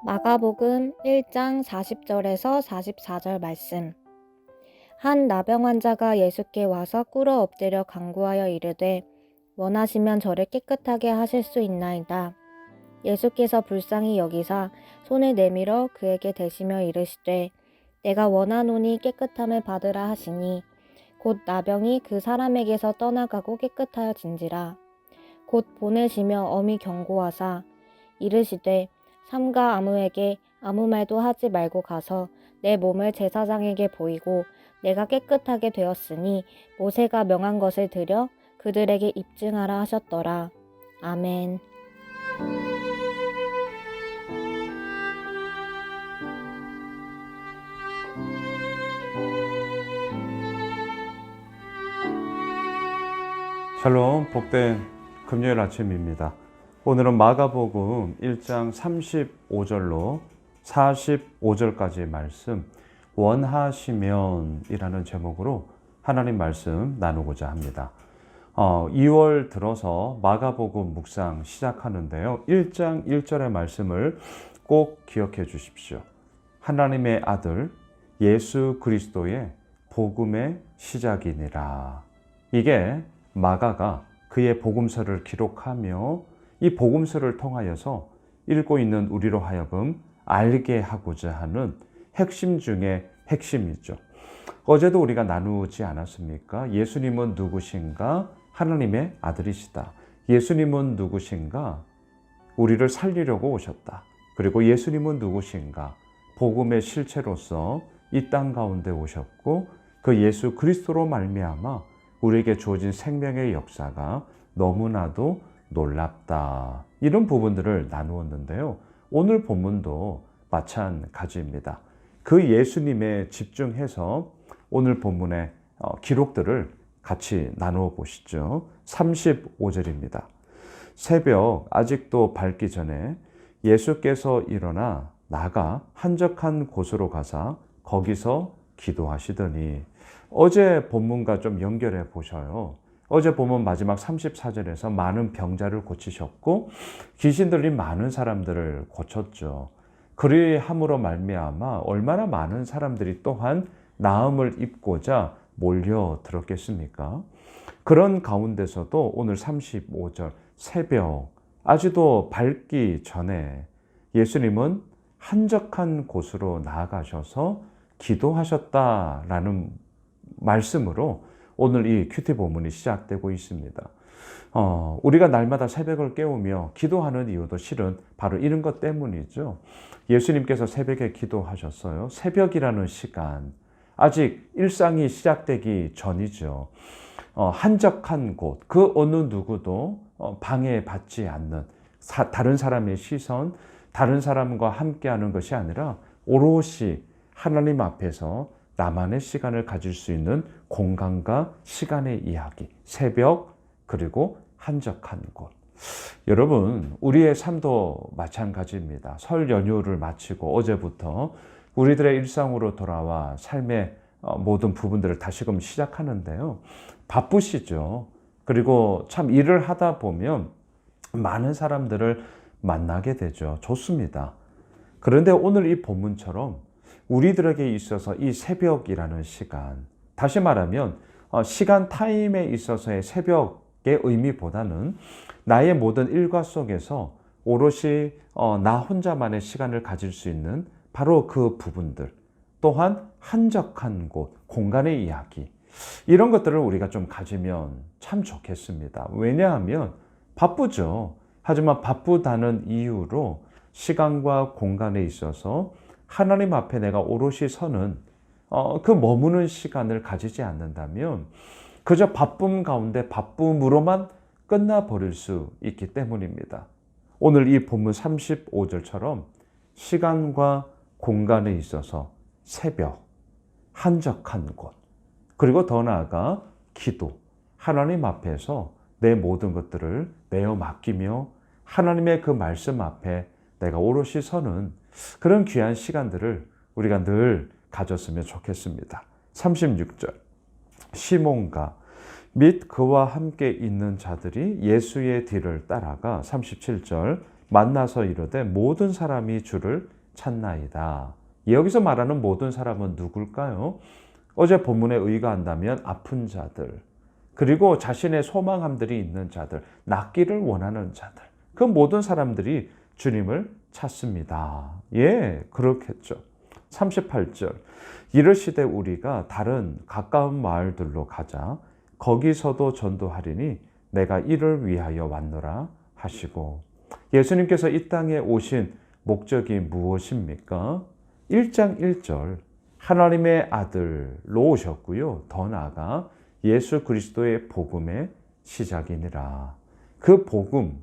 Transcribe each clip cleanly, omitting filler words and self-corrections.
마가복음 1장 40절에서 44절 말씀. 한 나병 환자가 예수께 와서 꿇어 엎드려 간구하여 이르되 원하시면 저를 깨끗하게 하실 수 있나이다. 예수께서 불쌍히 여기사 손을 내밀어 그에게 대시며 이르시되 내가 원하노니 깨끗함을 받으라 하시니 곧 나병이 그 사람에게서 떠나가고 깨끗하여진지라. 곧 보내시며 엄히 경고하사 이르시되 삼가 아무에게 아무 말도 하지 말고 가서 내 몸을 제사장에게 보이고 내가 깨끗하게 되었으니 모세가 명한 것을 들여 그들에게 입증하라 하셨더라. 아멘. 샬롬, 복된 금요일 아침입니다. 오늘은 마가복음 1장 35절로 45절까지의 말씀, 원하시면 이라는 제목으로 하나님 말씀 나누고자 합니다. 2월 들어서 마가복음 묵상 시작하는데요. 1장 1절의 말씀을 꼭 기억해 주십시오. 하나님의 아들 예수 그리스도의 복음의 시작이니라. 이게 마가가 그의 복음서를 기록하며 이 복음서를 통하여서 읽고 있는 우리로 하여금 알게 하고자 하는 핵심 중에 핵심이죠. 어제도 우리가 나누지 않았습니까? 예수님은 누구신가? 하나님의 아들이시다. 예수님은 누구신가? 우리를 살리려고 오셨다. 그리고 예수님은 누구신가? 복음의 실체로서 이 땅 가운데 오셨고 그 예수 그리스도로 말미암아 우리에게 주어진 생명의 역사가 너무나도 놀랍다. 이런 부분들을 나누었는데요. 오늘 본문도 마찬가지입니다. 그 예수님에 집중해서 오늘 본문의 기록들을 같이 나누어 보시죠. 35절입니다. 새벽 아직도 밝기 전에 예수께서 일어나 나가 한적한 곳으로 가사 거기서 기도하시더니 어제 본문과 좀 연결해 보셔요. 어제 본문 마지막 34절에서 많은 병자를 고치셨고 귀신 들린 많은 사람들을 고쳤죠. 그리함으로 말미암아 얼마나 많은 사람들이 또한 나음을 입고자 몰려들었겠습니까? 그런 가운데서도 오늘 35절 새벽 아직도 밝기 전에 예수님은 한적한 곳으로 나아가셔서 기도하셨다라는 말씀으로 오늘 이 큐티 본문이 시작되고 있습니다. 우리가 날마다 새벽을 깨우며 기도하는 이유도 실은 바로 이런 것 때문이죠. 예수님께서 새벽에 기도하셨어요. 새벽이라는 시간, 아직 일상이 시작되기 전이죠. 한적한 곳, 그 어느 누구도 방해받지 않는 다른 사람의 시선, 다른 사람과 함께하는 것이 아니라 오롯이 하나님 앞에서 나만의 시간을 가질 수 있는 공간과 시간의 이야기, 새벽 그리고 한적한 곳. 여러분, 우리의 삶도 마찬가지입니다. 설 연휴를 마치고 어제부터 우리들의 일상으로 돌아와 삶의 모든 부분들을 다시금 시작하는데요. 바쁘시죠. 그리고 참 일을 하다 보면 많은 사람들을 만나게 되죠. 좋습니다. 그런데 오늘 이 본문처럼 우리들에게 있어서 이 새벽이라는 시간, 다시 말하면 시간 타임에 있어서의 새벽의 의미보다는 나의 모든 일과 속에서 오롯이 나 혼자만의 시간을 가질 수 있는 바로 그 부분들, 또한 한적한 곳, 공간의 이야기, 이런 것들을 우리가 좀 가지면 참 좋겠습니다. 왜냐하면 바쁘죠. 하지만 바쁘다는 이유로 시간과 공간에 있어서 하나님 앞에 내가 오롯이 서는 그 머무는 시간을 가지지 않는다면 그저 바쁨 가운데 바쁨으로만 끝나버릴 수 있기 때문입니다. 오늘 이 본문 35절처럼 시간과 공간에 있어서 새벽, 한적한 곳, 그리고 더 나아가 기도, 하나님 앞에서 내 모든 것들을 내어 맡기며 하나님의 그 말씀 앞에 내가 오롯이 서는 그런 귀한 시간들을 우리가 늘 가졌으면 좋겠습니다. 36절 시몬과 및 그와 함께 있는 자들이 예수의 뒤를 따라가 37절 만나서 이르되 모든 사람이 주를 찾나이다. 여기서 말하는 모든 사람은 누굴까요? 어제 본문에 의거한다면 아픈 자들, 그리고 자신의 소망함들이 있는 자들, 낫기를 원하는 자들, 그 모든 사람들이 주님을 찾습니다. 예, 그렇겠죠. 38절. 이르시되 우리가 다른 가까운 마을들로 가자. 거기서도 전도하리니 내가 이를 위하여 왔노라 하시고, 예수님께서 이 땅에 오신 목적이 무엇입니까? 1장 1절 하나님의 아들로 오셨고요. 더 나아가 예수 그리스도의 복음의 시작이니라. 그 복음,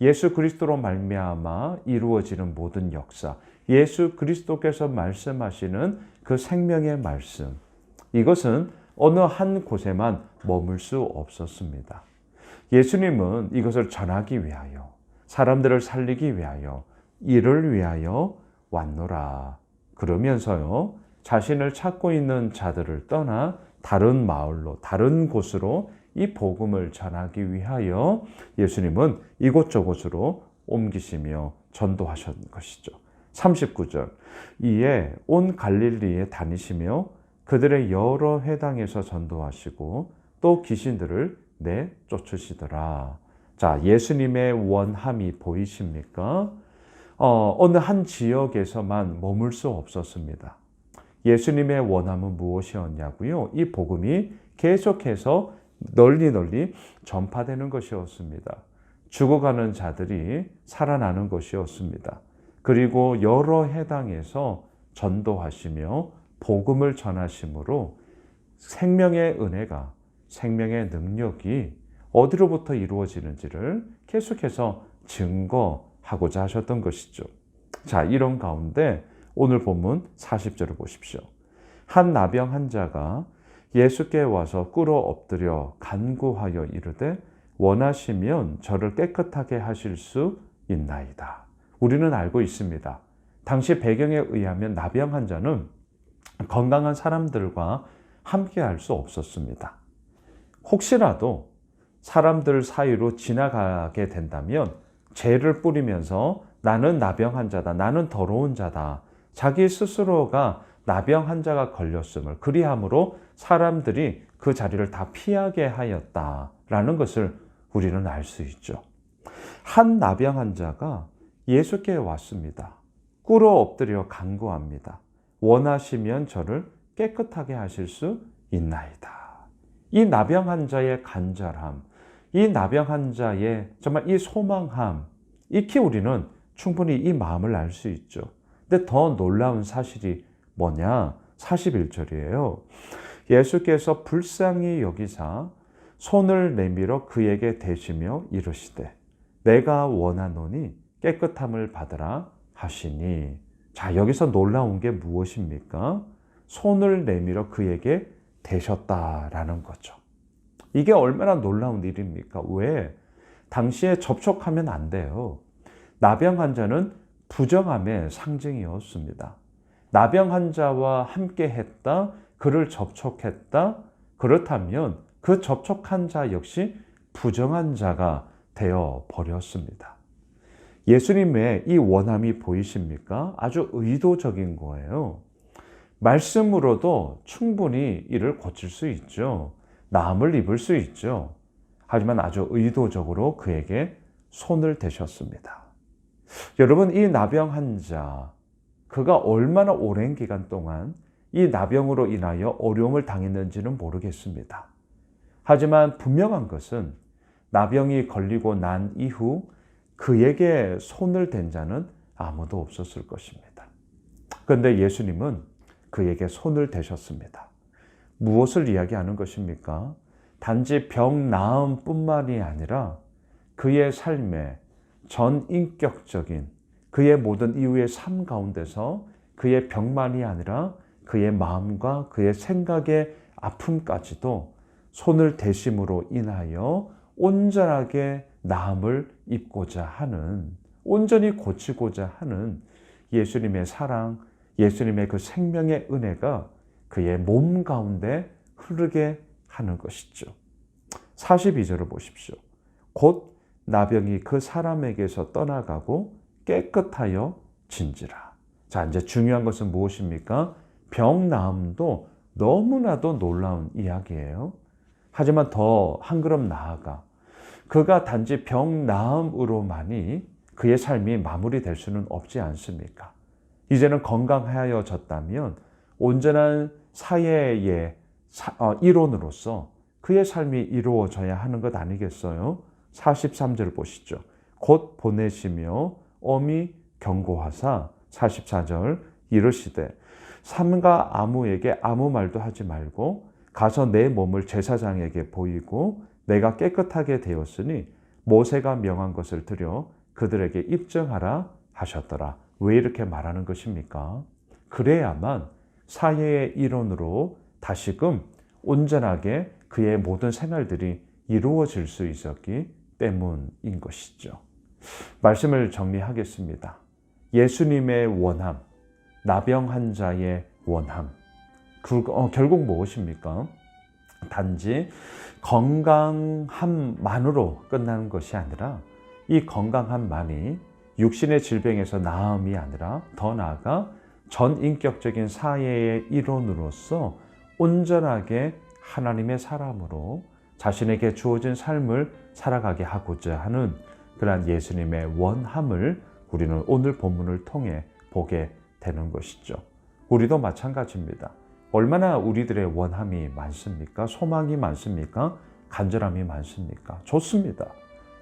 예수 그리스도로 말미암아 이루어지는 모든 역사, 예수 그리스도께서 말씀하시는 그 생명의 말씀, 이것은 어느 한 곳에만 머물 수 없었습니다. 예수님은 이것을 전하기 위하여, 사람들을 살리기 위하여, 이를 위하여 왔노라. 그러면서요, 자신을 찾고 있는 자들을 떠나 다른 마을로, 다른 곳으로 이 복음을 전하기 위하여 예수님은 이곳저곳으로 옮기시며 전도하신 것이죠. 39절. 이에 온 갈릴리에 다니시며 그들의 여러 회당에서 전도하시고 또 귀신들을 내쫓으시더라. 자, 예수님의 원함이 보이십니까? 어느 한 지역에서만 머물 수 없었습니다. 예수님의 원함은 무엇이었냐고요? 이 복음이 계속해서 널리 전파되는 것이었습니다. 죽어가는 자들이 살아나는 것이었습니다. 그리고 여러 해당에서 전도하시며 복음을 전하심으로 생명의 은혜가, 생명의 능력이 어디로부터 이루어지는지를 계속해서 증거하고자 하셨던 것이죠. 자, 이런 가운데 오늘 본문 40절을 보십시오. 한 나병 환자가 예수께 와서 꿇어 엎드려 간구하여 이르되 원하시면 저를 깨끗하게 하실 수 있나이다. 우리는 알고 있습니다. 당시 배경에 의하면 나병 환자는 건강한 사람들과 함께 할 수 없었습니다. 혹시라도 사람들 사이로 지나가게 된다면 죄를 뿌리면서 나는 나병 환자다, 나는 더러운 자다, 자기 스스로가 나병 환자가 걸렸음을, 그리함으로 사람들이 그 자리를 다 피하게 하였다라는 것을 우리는 알 수 있죠. 한 나병 환자가 예수께 왔습니다. 꿇어 엎드려 간구합니다. 원하시면 저를 깨끗하게 하실 수 있나이다. 이 나병 환자의 간절함, 이 나병 환자의 정말 이 소망함, 익히 우리는 충분히 이 마음을 알 수 있죠. 근데 더 놀라운 사실이 뭐냐? 41절이에요. 예수께서 불쌍히 여기사 손을 내밀어 그에게 대시며 이르시되 내가 원하노니 깨끗함을 받으라 하시니. 자, 여기서 놀라운 게 무엇입니까? 손을 내밀어 그에게 대셨다라는 거죠. 이게 얼마나 놀라운 일입니까? 왜? 당시에 접촉하면 안 돼요. 나병 환자는 부정함의 상징이었습니다. 나병 환자와 함께 했다, 그를 접촉했다, 그렇다면 그 접촉한 자 역시 부정한 자가 되어 버렸습니다. 예수님의 이 원함이 보이십니까? 아주 의도적인 거예요. 말씀으로도 충분히 이를 고칠 수 있죠. 나음을 입을 수 있죠. 하지만 아주 의도적으로 그에게 손을 대셨습니다. 여러분, 이 나병 환자, 그가 얼마나 오랜 기간 동안 이 나병으로 인하여 어려움을 당했는지는 모르겠습니다. 하지만 분명한 것은 나병이 걸리고 난 이후 그에게 손을 댄 자는 아무도 없었을 것입니다. 그런데 예수님은 그에게 손을 대셨습니다. 무엇을 이야기하는 것입니까? 단지 병 나음뿐만이 아니라 그의 삶에 전인격적인 그의 모든 이후의 삶 가운데서 그의 병만이 아니라 그의 마음과 그의 생각의 아픔까지도 손을 대심으로 인하여 온전하게 나음을 입고자 하는, 온전히 고치고자 하는 예수님의 사랑, 예수님의 그 생명의 은혜가 그의 몸 가운데 흐르게 하는 것이죠. 42절을 보십시오. 곧 나병이 그 사람에게서 떠나가고 깨끗하여 진지라. 자, 이제 중요한 것은 무엇입니까? 병 나음도 너무나도 놀라운 이야기예요. 하지만 더 한 걸음 나아가 그가 단지 병 나음으로만이 그의 삶이 마무리될 수는 없지 않습니까? 이제는 건강하여졌다면 온전한 사회의 일원으로서 그의 삶이 이루어져야 하는 것 아니겠어요? 43절 보시죠. 곧 보내시며 엄히 경고하사 44절 이르시되 삼가 아무에게 아무 말도 하지 말고 가서 내 몸을 제사장에게 보이고 내가 깨끗하게 되었으니 모세가 명한 것을 들여 그들에게 입증하라 하셨더라. 왜 이렇게 말하는 것입니까? 그래야만 사회의 일원으로 다시금 온전하게 그의 모든 생활들이 이루어질 수 있었기 때문인 것이죠. 말씀을 정리하겠습니다. 예수님의 원함, 나병 환자의 원함, 결국 무엇입니까? 단지 건강함만으로 끝나는 것이 아니라 이 건강함만이 육신의 질병에서 나음이 아니라 더 나아가 전인격적인 사회의 일원으로서 온전하게 하나님의 사람으로 자신에게 주어진 삶을 살아가게 하고자 하는 그러한 예수님의 원함을 우리는 오늘 본문을 통해 보게 되는 것이죠. 우리도 마찬가지입니다. 얼마나 우리들의 원함이 많습니까? 소망이 많습니까? 간절함이 많습니까? 좋습니다.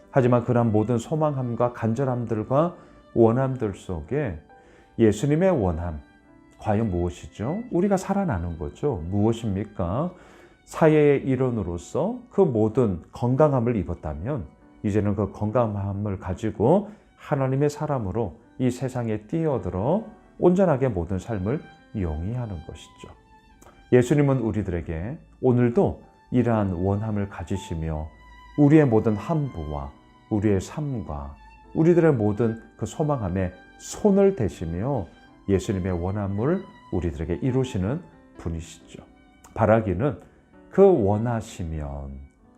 하지만 그런 모든 소망함과 간절함들과 원함들 속에 예수님의 원함, 과연 무엇이죠? 우리가 살아나는 거죠. 무엇입니까? 사회의 일원으로서 그 모든 건강함을 입었다면 이제는 그 건강함을 가지고 하나님의 사람으로 이 세상에 뛰어들어 온전하게 모든 삶을 영위하는 것이죠. 예수님은 우리들에게 오늘도 이러한 원함을 가지시며 우리의 모든 함부와 우리의 삶과 우리들의 모든 그 소망함에 손을 대시며 예수님의 원함을 우리들에게 이루시는 분이시죠. 바라기는 그 원하시면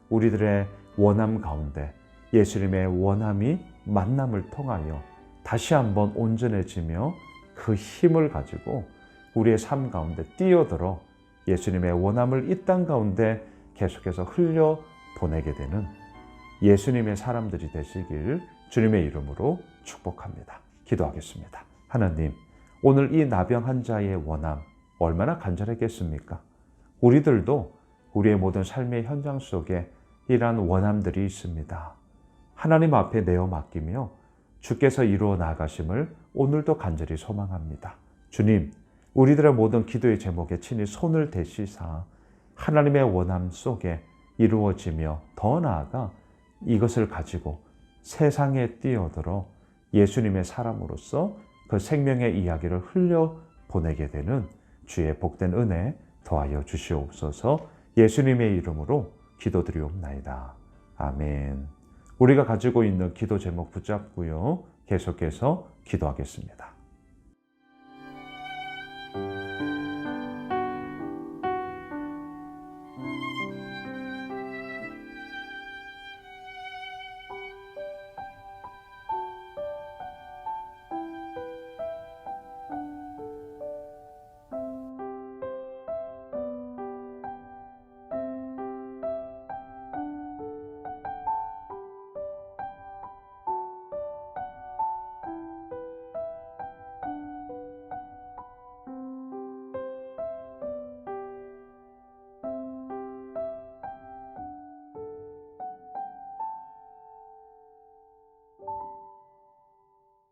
우리들의 원함 가운데 예수님의 원함이 만남을 통하여 다시 한번 온전해지며 그 힘을 가지고 우리의 삶 가운데 뛰어들어 예수님의 원함을 이 땅 가운데 계속해서 흘려 보내게 되는 예수님의 사람들이 되시길 주님의 이름으로 축복합니다. 기도하겠습니다. 하나님, 오늘 이 나병 환자의 원함 얼마나 간절했겠습니까? 우리들도 우리의 모든 삶의 현장 속에 이러한 원함들이 있습니다. 하나님 앞에 내어 맡기며 주께서 이루어 나가심을 오늘도 간절히 소망합니다. 주님, 우리들의 모든 기도의 제목에 친히 손을 대시사 하나님의 원함 속에 이루어지며 더 나아가 이것을 가지고 세상에 뛰어들어 예수님의 사람으로서 그 생명의 이야기를 흘려 보내게 되는 주의 복된 은혜 더하여 주시옵소서. 예수님의 이름으로 기도드리옵나이다. 아멘. 우리가 가지고 있는 기도 제목 붙잡고요. 계속해서 기도하겠습니다.